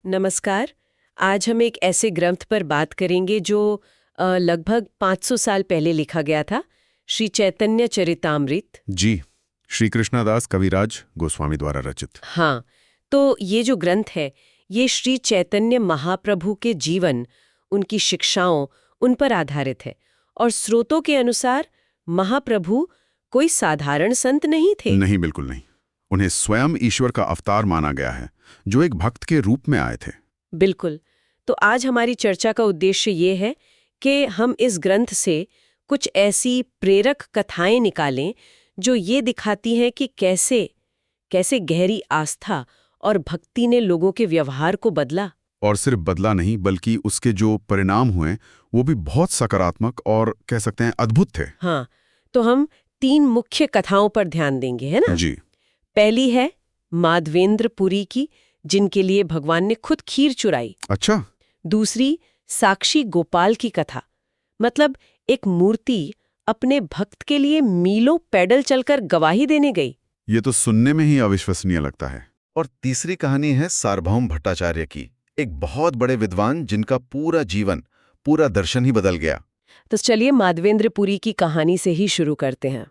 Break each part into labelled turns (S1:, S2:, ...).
S1: नमस्कार। आज हम एक ऐसे ग्रंथ पर बात करेंगे जो लगभग 500 साल पहले लिखा गया था, श्री चैतन्य चरितामृत।
S2: जी। श्री कृष्णदास कविराज गोस्वामी द्वारा रचित।
S1: हाँ, तो ये जो ग्रंथ है, ये श्री चैतन्य महाप्रभु के जीवन, उनकी शिक्षाओं, उन पर आधारित है। और स्रोतों के अनुसार महाप्रभु कोई साधारण संत नहीं थे।
S2: नहीं, बिल्कुल नहीं। उन्हें स्वयं ईश्वर का अवतार माना गया है, जो एक भक्त के रूप में आए थे।
S1: बिल्कुल। तो आज हमारी चर्चा का उद्देश्य ये है कि हम इस ग्रंथ से कुछ ऐसी प्रेरक कथाएं निकालें जो ये दिखाती हैं कि कैसे कैसे गहरी आस्था और भक्ति ने लोगों के व्यवहार को बदला।
S2: और सिर्फ बदला नहीं, बल्कि उसके जो परिणाम हुए वो भी बहुत सकारात्मक और कह सकते हैं अद्भुत थे।
S1: हाँ, तो हम 3 मुख्य कथाओं पर ध्यान देंगे, है ना?
S2: जी।
S1: पहली है माधवेंद्र पुरी की, जिनके लिए भगवान ने खुद खीर चुराई।
S2: अच्छा।
S1: दूसरी साक्षी गोपाल की कथा, मतलब एक मूर्ति अपने भक्त के लिए मीलों पैदल चलकर गवाही देने गई।
S2: ये तो सुनने में ही अविश्वसनीय लगता है।
S3: और तीसरी कहानी है सार्वभौम भट्टाचार्य की, एक बहुत बड़े विद्वान जिनका पूरा जीवन, पूरा दर्शन ही बदल गया।
S1: तो चलिए माधवेंद्र पुरी की कहानी से ही शुरू करते हैं।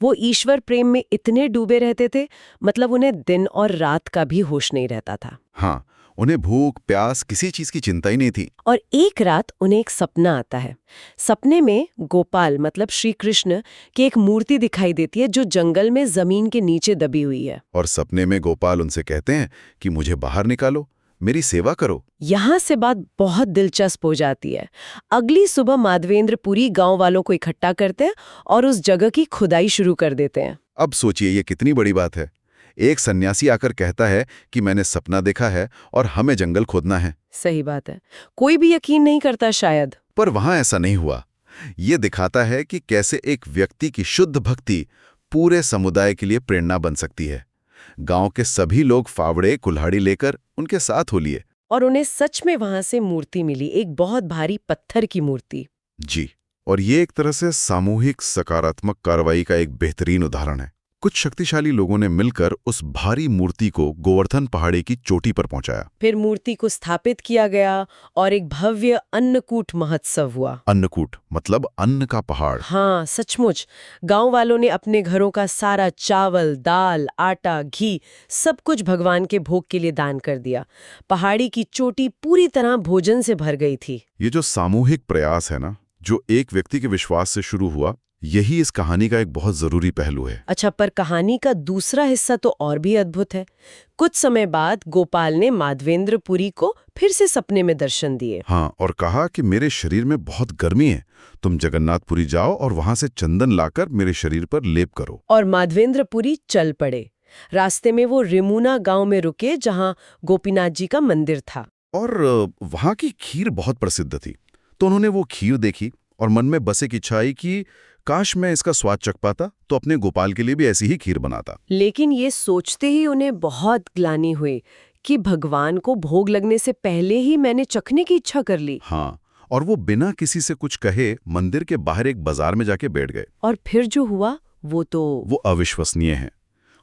S1: वो ईश्वर प्रेम में इतने डूबे रहते थे, मतलब उन्हें दिन और रात का भी होश नहीं रहता था।
S3: हाँ, उन्हें भूख प्यास किसी चीज की चिंता ही नहीं थी।
S1: और एक रात उन्हें एक सपना आता है। सपने में गोपाल, मतलब श्री कृष्ण की एक मूर्ति दिखाई देती है जो जंगल में जमीन के नीचे दबी हुई है।
S3: और सपने में गोपाल उनसे कहते हैं कि मुझे बाहर निकालो, मेरी सेवा करो।
S1: यहाँ से बात बहुत दिलचस्प हो जाती है। अगली सुबह माधवेंद्र पुरी गांव वालों को इकट्ठा करते हैं और उस जगह की खुदाई शुरू कर देते हैं।
S3: अब सोचिए ये कितनी बड़ी बात है। एक सन्यासी आकर कहता है कि मैंने सपना देखा है और हमें जंगल खोदना है।
S1: सही बात है, कोई भी यकीन नहीं करता शायद।
S3: पर वहां ऐसा नहीं हुआ। ये दिखाता है कि कैसे एक व्यक्ति की शुद्ध भक्ति पूरे समुदाय के लिए प्रेरणा बन सकती है। गांव के सभी लोग फावड़े कुल्हाड़ी लेकर उनके साथ हो लिए।
S1: और उन्हें सच में वहां से मूर्ति मिली, एक बहुत भारी पत्थर की मूर्ति।
S3: जी।
S2: और ये एक तरह से सामूहिक सकारात्मक कार्रवाई का एक बेहतरीन उदाहरण है। कुछ शक्तिशाली लोगों ने मिलकर उस भारी मूर्ति को गोवर्धन पहाड़ी की चोटी पर पहुंचाया।
S1: फिर मूर्ति को स्थापित किया गया और एक भव्य अन्नकूट महोत्सव हुआ।
S2: अन्नकूट मतलब अन्न का पहाड़।
S1: हाँ, सचमुच। गांव वालों ने अपने घरों का सारा चावल, दाल, आटा, घी सब कुछ भगवान के भोग के लिए दान कर दिया। पहाड़ी की चोटी पूरी तरह भोजन से भर गई थी।
S2: ये जो सामूहिक प्रयास है ना, जो एक व्यक्ति के विश्वास से शुरू हुआ, यही इस कहानी का एक बहुत जरूरी पहलू है।
S1: अच्छा, पर कहानी का दूसरा हिस्सा तो और भी अद्भुत है। कुछ समय बाद गोपाल ने माधवेंद्र पुरी को फिर से सपने में दर्शन दिए।
S2: हाँ, और कहा कि मेरे शरीर में बहुत गर्मी है, तुम जगन्नाथपुरी जाओ और वहां से चंदन लाकर मेरे शरीर पर लेप करो।
S1: और माधवेंद्र पुरी चल पड़े। रास्ते में वो रिमुना गांव में रुके, जहां गोपीनाथ जी का मंदिर था।
S2: और वहां की खीर बहुत प्रसिद्ध थी, तो उन्होंने वो खीर देखी और मन में बस एक इच्छा आई कि काश मैं इसका स्वाद चख पाता तो अपने गोपाल के लिए भी ऐसी ही खीर बनाता।
S1: लेकिन ये सोचते ही उन्हें बहुत ग्लानि हुई कि भगवान को भोग लगने से पहले ही मैंने चखने की इच्छा कर ली।
S2: हाँ, और वो बिना किसी से कुछ कहे मंदिर के बाहर एक बाजार में जाके बैठ गए।
S1: और फिर जो हुआ वो
S2: अविश्वसनीय है।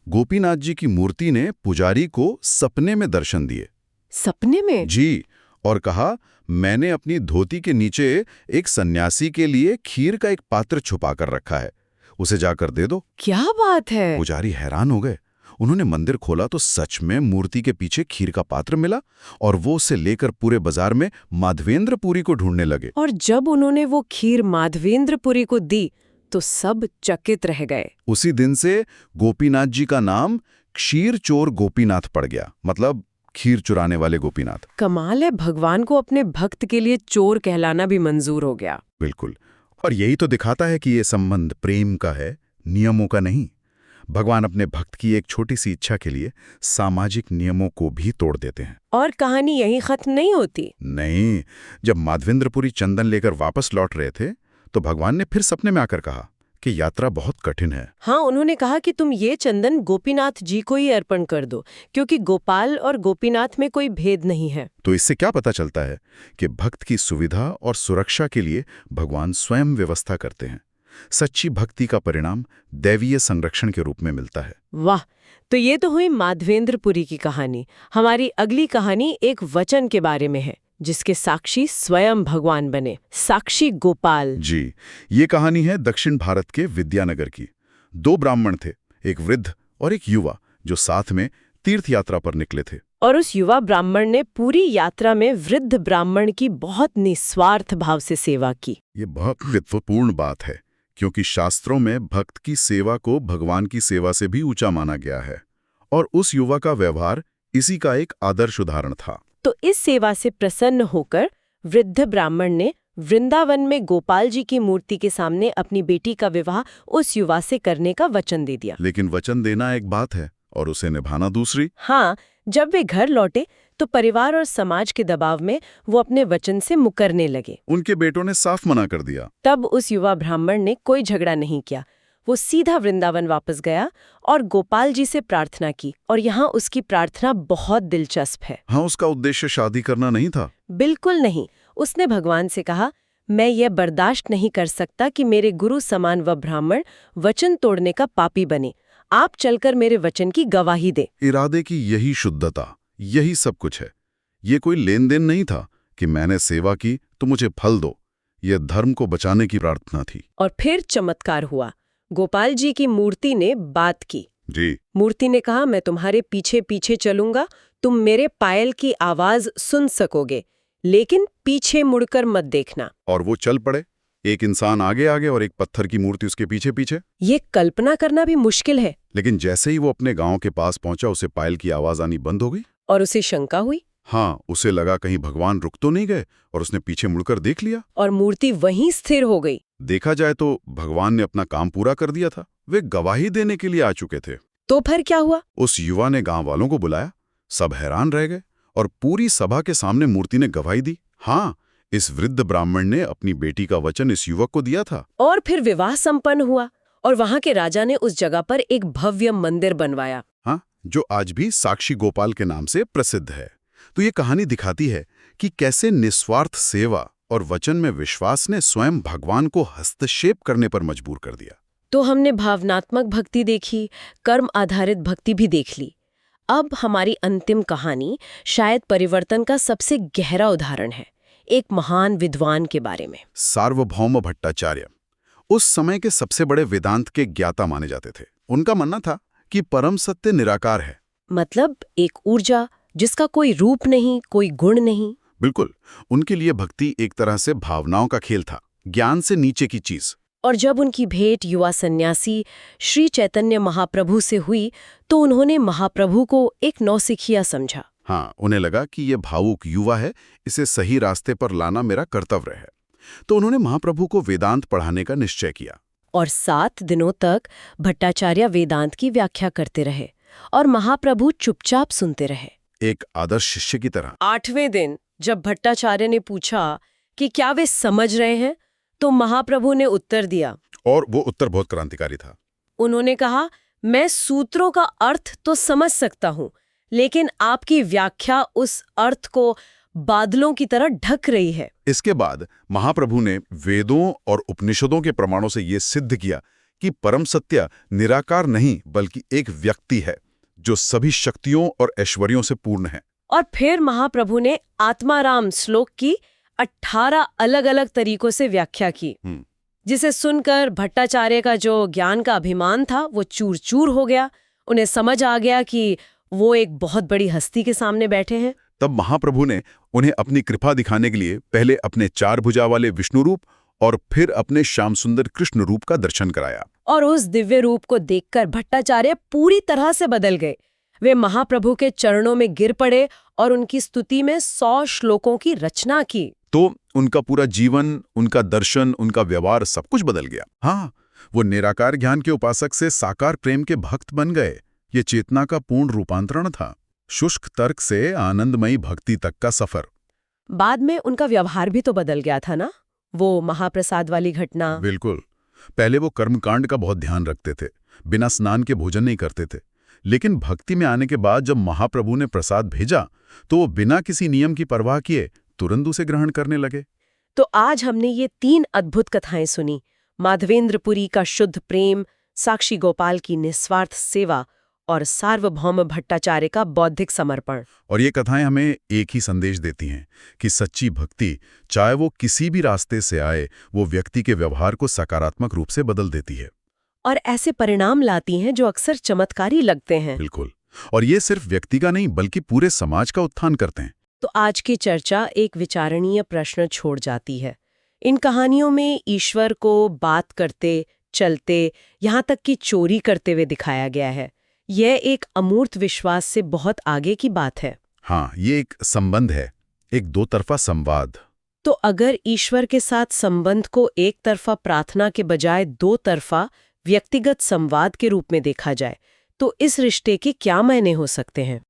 S2: गोपीनाथ जी की मूर्ति ने पुजारी को सपने में दर्शन दिए।
S1: सपने में?
S2: जी। और कहा, मैंने अपनी धोती के नीचे एक सन्यासी के लिए खीर का एक पात्र छुपा कर रखा है, उसे जाकर दे दो।
S1: क्या बात है!
S2: पुजारी हैरान हो गए। उन्होंने मंदिर खोला तो सच में मूर्ति के पीछे खीर का पात्र मिला और वो उसे लेकर पूरे बाजार में माधवेंद्र पुरी को ढूंढने लगे।
S1: और जब उन्होंने वो खीर माधवेंद्र पुरी को दी तो सब चकित रह गए।
S2: उसी दिन से गोपीनाथ जी का नाम क्षीर चोर गोपीनाथ पड़ गया, मतलब खीर चुराने वाले गोपीनाथ।
S1: कमाल है, भगवान को अपने भक्त के लिए चोर कहलाना भी मंजूर हो गया।
S2: बिल्कुल। और यही तो दिखाता है कि ये संबंध प्रेम का है, नियमों का नहीं। भगवान अपने भक्त की एक छोटी सी इच्छा के लिए सामाजिक नियमों को भी तोड़ देते हैं।
S1: और कहानी यहीं खत्म नहीं होती।
S2: नहीं, जब माधवेंद्रपुरी चंदन लेकर वापस लौट रहे थे तो भगवान ने फिर सपने में आकर कहा कि यात्रा बहुत कठिन है।
S1: हाँ, उन्होंने कहा कि तुम ये चंदन गोपीनाथ जी को ही अर्पण कर दो, क्योंकि गोपाल और गोपीनाथ में कोई भेद नहीं है।
S2: तो इससे क्या पता चलता है कि भक्त की सुविधा और सुरक्षा के लिए भगवान स्वयं व्यवस्था करते हैं। सच्ची भक्ति का परिणाम दैवीय संरक्षण के रूप में मिलता है।
S1: वाह, तो ये तो हुई माधवेंद्रपुरी की कहानी। हमारी अगली कहानी एक वचन के बारे में है जिसके साक्षी स्वयं भगवान बने, साक्षी गोपाल।
S2: जी, ये कहानी है दक्षिण भारत के विद्यानगर की। 2 ब्राह्मण थे, एक वृद्ध और एक युवा, जो साथ में तीर्थ यात्रा पर निकले थे।
S1: और उस युवा ब्राह्मण ने पूरी यात्रा में वृद्ध ब्राह्मण की बहुत निस्वार्थ भाव से सेवा की।
S2: ये बहुत महत्वपूर्ण बात है, क्योंकि शास्त्रों में भक्त की सेवा को भगवान की सेवा से भी ऊंचा माना गया है, और उस युवा का व्यवहार इसी का एक आदर्श उदाहरण था।
S1: तो इस सेवा से प्रसन्न होकर वृद्ध ब्राह्मण ने वृंदावन में गोपाल जी की मूर्ति के सामने अपनी बेटी का विवाह उस युवा से करने का वचन दे दिया।
S2: लेकिन वचन देना एक बात है और उसे निभाना दूसरी।
S1: हाँ, जब वे घर लौटे तो परिवार और समाज के दबाव में वो अपने वचन से मुकरने लगे।
S2: उनके बेटों ने साफ मना कर दिया।
S1: तब उस युवा ब्राह्मण ने कोई झगड़ा नहीं किया। वो सीधा वृंदावन वापस गया और गोपाल जी से प्रार्थना की। और यहाँ उसकी प्रार्थना बहुत दिलचस्प है।
S2: हाँ, उसका उद्देश्य शादी करना नहीं था।
S1: बिल्कुल नहीं। उसने भगवान से कहा, मैं ये बर्दाश्त नहीं कर सकता कि मेरे गुरु समान वह ब्राह्मण वचन तोड़ने का पापी बने। आप चलकर मेरे वचन की गवाही दे।
S2: इरादे की यही शुद्धता, यही सब कुछ है। ये कोई लेन देन नहीं था कि मैंने सेवा की तो मुझे फल दो। यह धर्म को बचाने की प्रार्थना थी।
S1: और फिर चमत्कार हुआ। गोपाल जी की मूर्ति ने बात की।
S2: जी,
S1: मूर्ति ने कहा, मैं तुम्हारे पीछे पीछे चलूंगा, तुम मेरे पायल की आवाज सुन सकोगे, लेकिन पीछे मुड़कर मत देखना।
S2: और वो चल पड़े, एक इंसान आगे आगे और एक पत्थर की मूर्ति उसके पीछे पीछे।
S1: ये कल्पना करना भी मुश्किल है।
S2: लेकिन जैसे ही वो अपने गांव के पास पहुंचा, उसे पायल की आवाज आनी बंद हो गई।
S1: और उसे शंका हुई।
S2: हाँ, उसे लगा कहीं भगवान रुक तो नहीं गए, और उसने पीछे मुड़कर देख लिया।
S1: और मूर्ति वहीं स्थिर हो गई।
S2: देखा जाए तो भगवान ने अपना काम पूरा कर दिया था। वे गवाही देने के लिए आ चुके थे।
S1: तो फिर क्या हुआ?
S2: उस युवा ने गांव वालों को बुलाया, सब हैरान रह गए, और पूरी सभा के सामने मूर्ति ने गवाही दी। हाँ, इस वृद्ध ब्राह्मण ने अपनी बेटी का वचन इस युवक को दिया था।
S1: और फिर विवाह संपन्न हुआ, और वहां के राजा ने उस जगह पर एक भव्य मंदिर बनवाया।
S2: हाँ, जो आज भी साक्षी गोपाल के नाम से प्रसिद्ध है। तो ये कहानी दिखाती है कि कैसे निस्वार्थ सेवा और वचन में विश्वास ने स्वयं भगवान को हस्तक्षेप करने पर मजबूर कर दिया।
S1: तो हमने भावनात्मक भक्ति देखी, कर्म आधारित भक्ति भी देख ली। अब हमारी अंतिम कहानी शायद परिवर्तन का सबसे गहरा उदाहरण है, एक महान विद्वान के बारे में।
S2: सार्वभौम भट्टाचार्य उस समय के सबसे बड़े वेदांत के ज्ञाता माने जाते थे। उनका मानना था कि परम सत्य निराकार है,
S1: मतलब एक ऊर्जा जिसका कोई रूप नहीं, कोई गुण नहीं।
S2: बिल्कुल। उनके लिए भक्ति एक तरह से भावनाओं का खेल था, ज्ञान से नीचे की चीज।
S1: और जब उनकी भेंट युवा सन्यासी श्री चैतन्य महाप्रभु से हुई तो उन्होंने महाप्रभु को एक नौसिखिया समझा।
S2: हाँ, उन्हें लगा कि ये भावुक युवा है, इसे सही रास्ते पर लाना मेरा कर्तव्य है। तो उन्होंने महाप्रभु को वेदांत पढ़ाने का निश्चय किया।
S1: और 7 दिनों तक भट्टाचार्य वेदांत की व्याख्या करते रहे और महाप्रभु चुपचाप सुनते रहे,
S2: एक आदर्श शिष्य की तरह।
S1: 8वें दिन जब भट्टाचार्य ने पूछा कि क्या वे समझ रहे हैं, तो महाप्रभु ने उत्तर दिया।
S2: और वो उत्तर बहुत क्रांतिकारी था।
S1: उन्होंने कहा, मैं सूत्रों का अर्थ तो समझ सकता हूं, लेकिन आपकी व्याख्या उस अर्थ को बादलों की तरह ढक रही है।
S2: इसके बाद महाप्रभु ने वेदों और उपनिषदों के प्रमाणों से ये सिद्ध किया कि परम सत्य निराकार नहीं बल्कि एक व्यक्ति है जो सभी शक्तियों और ऐश्वर्यों से पूर्ण है।
S1: और फिर महाप्रभु ने आत्माराम श्लोक की 18 अलग अलग तरीकों से व्याख्या की, जिसे सुनकर भट्टाचार्य का जो ज्ञान का अभिमान था वो चूर चूर हो गया। उन्हें समझ आ गया कि वो एक बहुत बड़ी हस्ती के सामने बैठे हैं।
S2: तब महाप्रभु ने उन्हें अपनी कृपा दिखाने के लिए पहले अपने 4 भुजा वाले विष्णु रूप और फिर अपने श्याम सुंदर कृष्ण रूप का दर्शन कराया।
S1: और उस दिव्य रूप को देखकर भट्टाचार्य पूरी तरह से बदल गए। वे महाप्रभु के चरणों में गिर पड़े और उनकी स्तुति में 100 श्लोकों की रचना की।
S2: तो उनका पूरा जीवन, उनका दर्शन, उनका व्यवहार सब कुछ बदल गया। हाँ, वो निराकार ज्ञान के उपासक से साकार प्रेम के भक्त बन गए। ये चेतना का पूर्ण रूपांतरण था, शुष्क तर्क से आनंदमयी भक्ति तक का सफर।
S1: बाद में उनका व्यवहार भी तो बदल गया था ना, वो महाप्रसाद वाली घटना।
S2: बिल्कुल। पहले वो कर्मकांड का बहुत ध्यान रखते थे, बिना स्नान के भोजन नहीं करते थे। लेकिन भक्ति में आने के बाद जब महाप्रभु ने प्रसाद भेजा तो वो बिना किसी नियम की परवाह किए तुरंत उसे ग्रहण करने लगे।
S1: तो आज हमने ये 3 अद्भुत कथाएं सुनी, माधवेंद्रपुरी का शुद्ध प्रेम, साक्षी गोपाल की निस्वार्थ सेवा और सार्वभौम भट्टाचार्य का बौद्धिक समर्पण।
S2: और ये कथाएं हमें एक ही संदेश देती हैं कि सच्ची भक्ति, चाहे वो किसी भी रास्ते से आए, वो व्यक्ति के व्यवहार को सकारात्मक रूप से बदल देती है।
S1: और ऐसे परिणाम लाती हैं जो अक्सर चमत्कारी लगते हैं।
S2: बिल्कुल। और ये सिर्फ व्यक्ति का नहीं बल्कि पूरे समाज का उत्थान करते हैं।
S1: तो आज की चर्चा एक विचारणीय प्रश्न छोड़ जाती है। इन कहानियों में ईश्वर को बात करते, चलते, यहाँ तक कि चोरी करते हुए दिखाया गया है। यह एक अमूर्त विश्वास से बहुत आगे की बात है।
S2: हाँ, ये एक संबंध है, एक दो तरफा संवाद।
S1: तो अगर ईश्वर के साथ संबंध को एक तरफा प्रार्थना के बजाय दो तरफा व्यक्तिगत संवाद के रूप में देखा जाए, तो इस रिश्ते के क्या मायने हो सकते हैं?